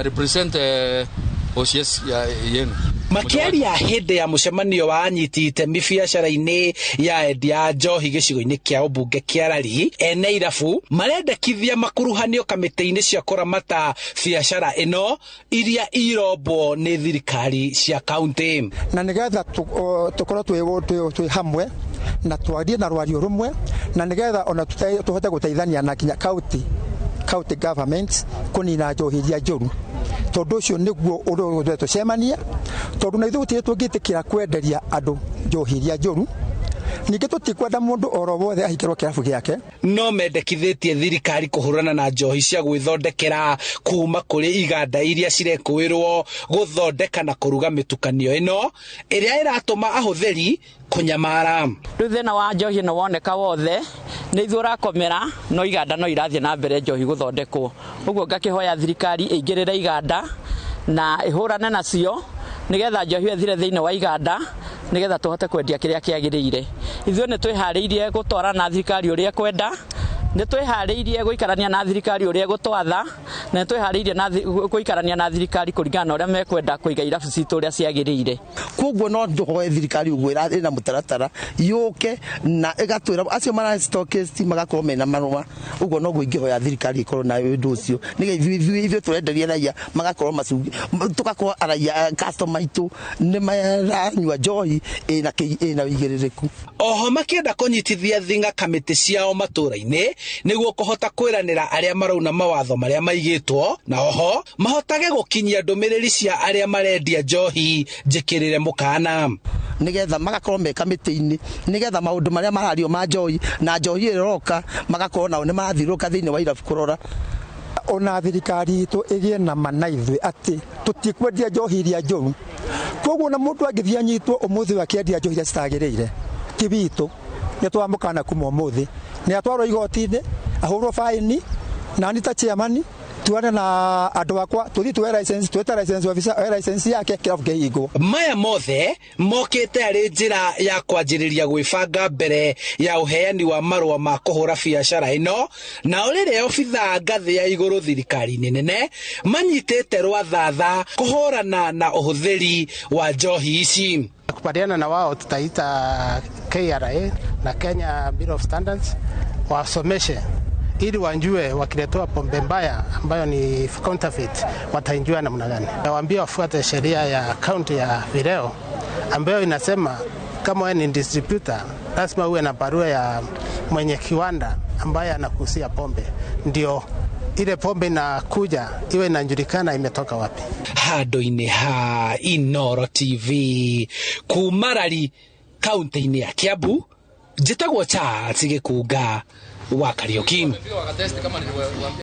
represent OCS yenu. Makiaria hinde ya mucemanio wa anyiti itemi biacara-ini ya endia njohi gicigo-ini kia ubunge kia Rari ene irabu marendekithia makuruhanio kamiti-ini cia kuramata biacara ino iria irombo ni thirikari cia kaunti, na nigetha tukorwo twi hamwe na twarie na rwario rumwe, na nigetha ona tuhote guteithania na kinya county government kunina njohi iria njuru. Tondu ucio niguo undu tucemania, tondu na ithu tũngĩtĩkĩra kwenderia andu njohi iria njuru, ningi tutikwenda mundu oro wothe ahikirwo kirabu giake. No mendekithĩtie thirikari kuhurana na njohi cia gwĩthondekera kuma kũrĩ iganda iria cirekuirwo guthondeka na kuruga mitukanio ino iria iratuma ahũthĩri kunyamara. Riu thina wa njohi no woneka wothe ni ithura komera, no iganda no irathie na mbere njohi guthondekwo. Uguo ngakihoya thirikari igirire iganda na ihurane nacio nigetha njohi ethire thiine wa iganda nigetha tuhote kwendia kiria kiagirire. Ithuĩ nĩ twĩharĩirie gũtwara na thirikari ũrĩa kwenda, nĩ twĩharĩirie gũikarania na thirikari ũrĩa gũtwatha, na nĩ twĩharĩirie na gũikarania na thirikari kũringana na ũrĩa mekwenda kũiga irabu citũ ũrĩa ciagĩrĩire. Koguo no ndohoe thirikari ũguo ĩna mũtaratara yũke na ĩgatwĩra acio mara stockist magakorwo mena marũa. Ũguo no ingĩhoya thirikari ĩkorwo na ũndũ ũcio nĩgetha ithuĩ tũrenderia raia magakorwo macungi, tugakorwo araia customer itũ nĩ maranyua njohi ĩna ũigĩrĩrĩku. Oho makĩenda kũnyitithia thinga kamĩtĩ ciao matũra-inĩ nĩguo kũhota kwĩranĩra arĩa marauna mawatho marĩa maigĩtwo, na oho mahotage gũkinyia ndũmĩrĩri cia arĩa marendia njohi njĩkĩrĩre mũkana, nigetha magakorwo me kamĩtĩ-inĩ, nigetha maũndũ marĩa marario ma njohi na njohi ĩroka magakorwo nao nĩ marathiũrũrũka thĩinĩ wa irabu kũrora. Ona thirikari itũ ĩgĩe na manaithwe atĩ tũtikwendia njohi iria njũru. Koguo na mũndũ angĩthia nyitwo ũmũthĩ akĩendia njohi iria citagĩrĩire ti witũ, nĩ twamũkana kuma ũmũthĩ, nĩ atwarwo igoti-inĩ ahũrwo faini, na nĩ ta chairman tuone na andũ akwa tuthi tuwe license officer license yake kirabu kĩhingwo. Maya mothe mokĩte arĩ njĩra ya kwanjĩrĩria gwĩbanga mbere ya uheani wa marũa ma kũhũra biacara ino, na rĩrĩa obitha ngathĩ ya igũrũ thirikari-inĩ nene manyitĩte rwathatha kũhũrana na ũhũthĩri wa njohi ici. Kupatiana na wao tutaita KRA na Kenya Bureau of Standards wasomeshe ili wanjue wakiletewa pombe mbaya ambayo ni counterfeit watainjua namna gani. Nawaambia wafuate sheria ya kaunti ya Vireo ambayo inasema kama wewe ni distributor lazima uwe na barua ya mwenye kiwanda ambaye anakusia pombe, ndio ile pombe inakuja iwe inajulikana imetoka wapi. Handũ-inĩ ha Inooro TV kuma Rari kaunti-inĩ ya Kiambu, njĩtagwo Charles Gĩkunga wa Kariuki.